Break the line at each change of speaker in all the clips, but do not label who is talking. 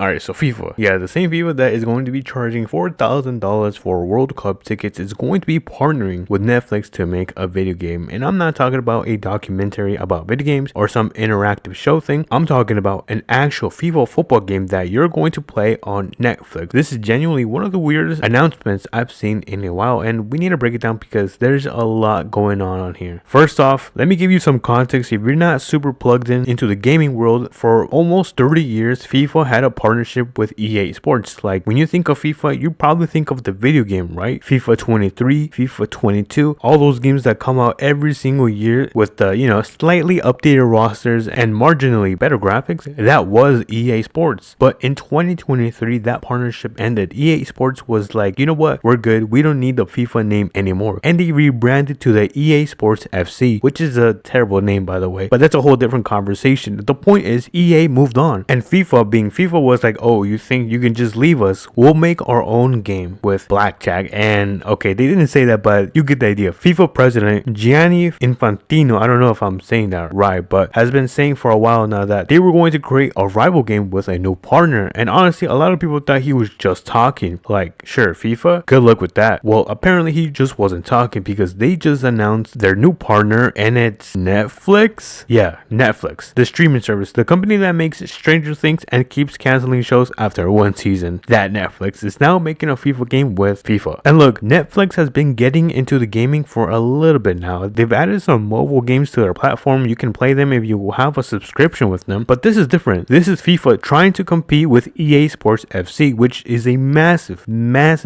Alright, so FIFA. Yeah, the same FIFA that is going to be charging $4,000 for World Cup tickets is going to be partnering with Netflix to make a video game. And I'm not talking about a documentary about video games or some interactive show thing. I'm talking about an actual FIFA football game that you're going to play on Netflix. This is genuinely one of the weirdest announcements I've seen in a while, and we need to break it down because there's a lot going on here. First off, let me give you some context. If you're not super plugged into the gaming world, for almost 30 years, FIFA had a partnership with EA Sports. Like, when you think of FIFA, you probably think of the video game, right? FIFA 23, FIFA 22, all those games that come out every single year with the, slightly updated rosters and marginally better graphics. That was EA Sports. But in 2023, that partnership ended. EA Sports was like, you know what? We're good. We don't need the FIFA name anymore. And they rebranded to the EA Sports FC, which is a terrible name, by the way. But that's a whole different conversation. The point is, EA moved on. And FIFA, being FIFA, was like, oh, you think you can just leave us? We'll make our own game with blackjack. And okay, they didn't say that, but you get the idea. FIFA president Gianni Infantino, I don't know if I'm saying that right, but has been saying for a while now that they were going to create a rival game with a new partner. And honestly, a lot of people thought he was just talking. Like, sure, FIFA, good luck with that. Well, apparently he just wasn't talking, because they just announced their new partner, and it's Netflix. Yeah, Netflix, the streaming service, the company that makes Stranger Things and keeps canceling shows after one season. That Netflix is now making a FIFA game with FIFA. And look, Netflix has been getting into the gaming for a little bit now. They've added some mobile games to their platform. You can play them if you have a subscription with them, but this is different. This is FIFA trying to compete with EA Sports FC, which is a massive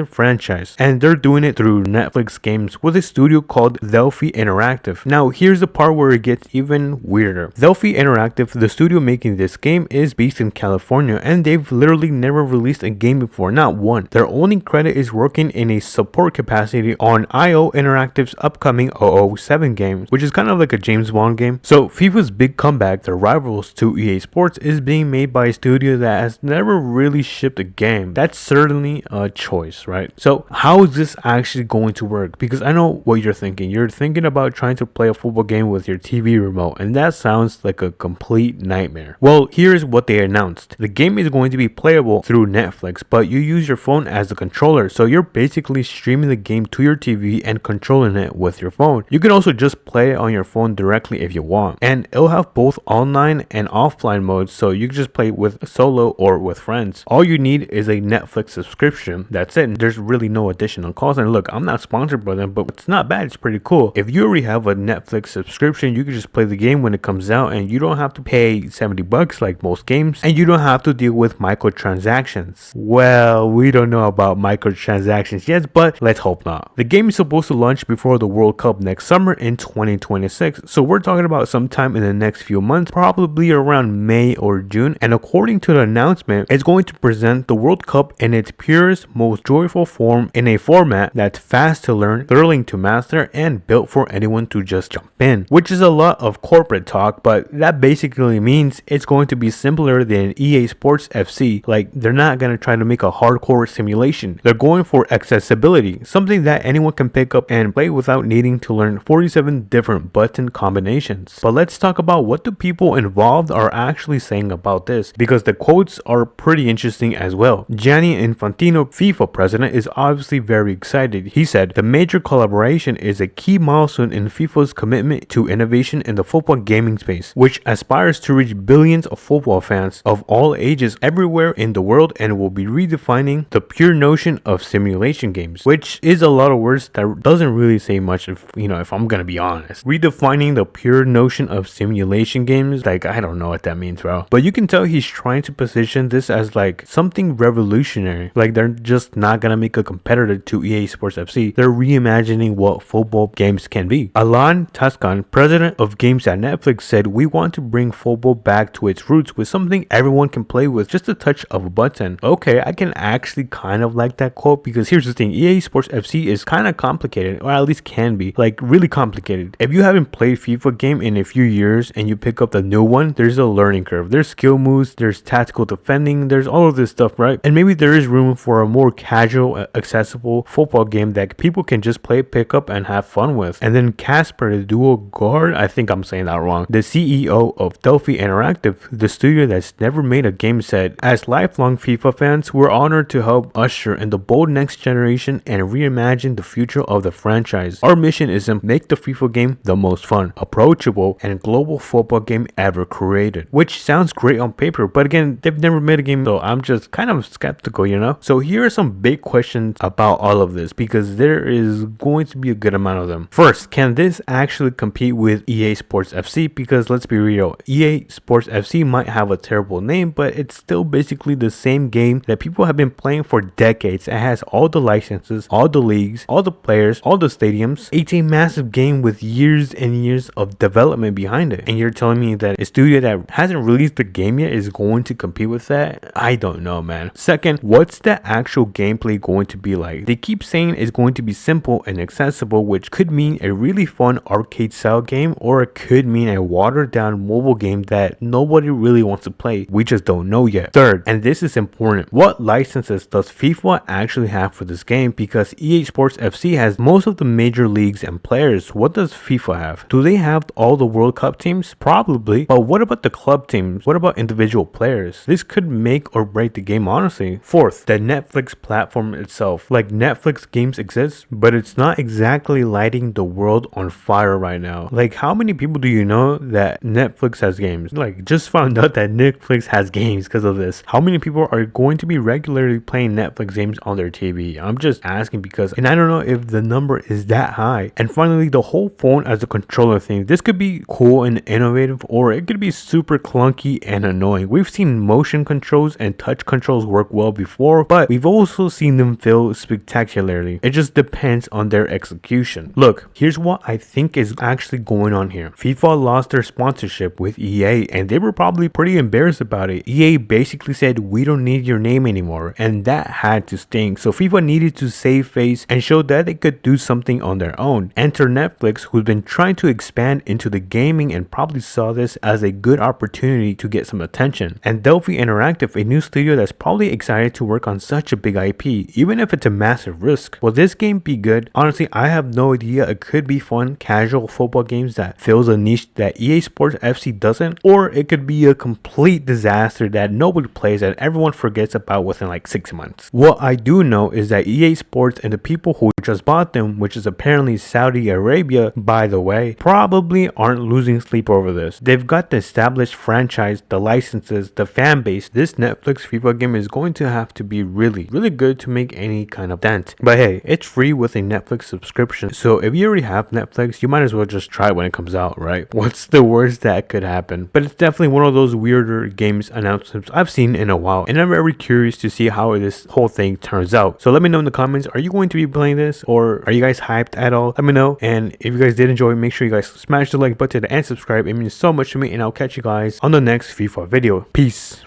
franchise, and they're doing it through Netflix games with a studio called Delphi Interactive. Now, here's the part where it gets even weirder. Delphi Interactive, the studio making this game, is based in California, and they've literally never released a game before, not one. Their only credit is working in a support capacity on IO Interactive's upcoming 007 game, which is kind of like a James Bond game. So FIFA's big comeback, their rivals to EA Sports, is being made by a studio that has never really shipped a game. That's certainly a choice, right? So how is this actually going to work? Because I know what you're thinking. You're thinking about trying to play a football game with your TV remote, and that sounds like a complete nightmare. Well, here's what they announced. The game is going to be playable through Netflix, but you use your phone as the controller, so you're basically streaming the game to your TV and controlling it with your phone. You can also just play it on your phone directly if you want, and it'll have both online and offline modes, so you can just play with solo or with friends. All you need is a Netflix subscription. That's it. There's really no additional cost. And look, I'm not sponsored by them, but it's not bad. It's pretty cool. If you already have a Netflix subscription, you can just play the game when it comes out, and you don't have to pay $70 like most games, and you don't have to deal with microtransactions. Well, we don't know about microtransactions yet, but let's hope not. The game is supposed to launch before the World Cup next summer in 2026, so we're talking about sometime in the next few months, probably around May or June. And according to the announcement, it's going to present the World Cup in its purest, most joyful form, in a format that's fast to learn, thrilling to master, and built for anyone to just jump in, which is a lot of corporate talk, but that basically means it's going to be simpler than EA Sports FC. Like, they're not going to try to make a hardcore simulation. They're going for accessibility, something that anyone can pick up and play without needing to learn 47 different button combinations. But let's talk about what the people involved are actually saying about this, because the quotes are pretty interesting as well. Gianni Infantino, FIFA president, is obviously very excited. He said, "The major collaboration is a key milestone in FIFA's commitment to innovation in the football gaming space, which aspires to reach billions of football fans of all ages everywhere in the world, and will be redefining the pure notion of simulation games," which is a lot of words that doesn't really say much, if I'm gonna be honest. Redefining the pure notion of simulation games, like, I don't know what that means, bro. But you can tell he's trying to position this as like something revolutionary. Like, they're just not gonna make a competitor to EA Sports FC. They're reimagining what football games can be. Alan Tascan, president of games at Netflix, said, "We want to bring football back to its roots with something everyone can play with just a touch of a button." Okay, I can actually kind of like that quote, because here's the thing. EA Sports FC is kind of complicated, or at least can be, like, really complicated. If you haven't played FIFA game in a few years and you pick up the new one, there's a learning curve. There's skill moves, there's tactical defending, there's all of this stuff, right? And maybe there is room for a more casual, accessible football game that people can just play, pick up, and have fun with. And then Casper, the dual guard, I think I'm saying that wrong, the CEO of Delphi Interactive, the studio that's never made a game, said, said, "As lifelong FIFA fans, we're honored to help usher in the bold next generation and reimagine the future of the franchise. Our mission is to make the FIFA game the most fun, approachable, and global football game ever created." Which sounds great on paper, but again, they've never made a game, so I'm just kind of skeptical, you know? So here are some big questions about all of this, because there is going to be a good amount of them. First, can this actually compete with EA Sports FC? Because let's be real, EA Sports FC might have a terrible name, but it's still basically the same game that people have been playing for decades. It has all the licenses, all the leagues, all the players, all the stadiums. It's a massive game with years and years of development behind it. And you're telling me that a studio that hasn't released the game yet is going to compete with that? I don't know, man. Second, what's the actual gameplay going to be like? They keep saying it's going to be simple and accessible, which could mean a really fun arcade style game, or it could mean a watered down mobile game that nobody really wants to play. We just don't know yet. Third, and this is important, what licenses does FIFA actually have for this game? Because EA Sports FC has most of the major leagues and players. What does FIFA have? Do they have all the World Cup teams? Probably. But what about the club teams? What about individual players? This could make or break the game, honestly. Fourth, the Netflix platform itself. Like, Netflix games exist, but it's not exactly lighting the world on fire right now. Like, how many people do you know that Netflix has games? Like, just found out that Netflix has games because of this. How many people are going to be regularly playing Netflix games on their TV? I'm just asking because, and I don't know if the number is that high. And finally, the whole phone as a controller thing. This could be cool and innovative, or it could be super clunky and annoying. We've seen motion controls and touch controls work well before, but we've also seen them fail spectacularly. It just depends on their execution. Look, here's what I think is actually going on here. FIFA lost their sponsorship with EA, and they were probably pretty embarrassed about it. EA basically said, "We don't need your name anymore," and that had to sting. So FIFA needed to save face and show that they could do something on their own. Enter Netflix, who's been trying to expand into the gaming and probably saw this as a good opportunity to get some attention. And Delphi Interactive, a new studio that's probably excited to work on such a big IP, even if it's a massive risk. Will this game be good? Honestly, I have no idea. It could be fun, casual football games that fills a niche that EA Sports FC doesn't, or it could be a complete disaster that nobody plays and everyone forgets about within like 6 months. What I do know is that EA Sports and the people who just bought them, which is apparently Saudi Arabia, by the way, probably aren't losing sleep over this. They've got the established franchise, the licenses, the fan base. This Netflix FIFA game is going to have to be really good to make any kind of dent. But hey, it's free with a Netflix subscription, so if you already have Netflix, you might as well just try it when it comes out, right? What's the worst that could happen? But it's definitely one of those weirder games announcements I've seen in a while, and I'm very curious to see how this whole thing turns out. So let me know in the comments, are you going to be playing this, or are you guys hyped at all? Let me know. And if you guys did enjoy, make sure you guys smash the like button and subscribe. It means so much to me, and I'll catch you guys on the next FIFA video. Peace.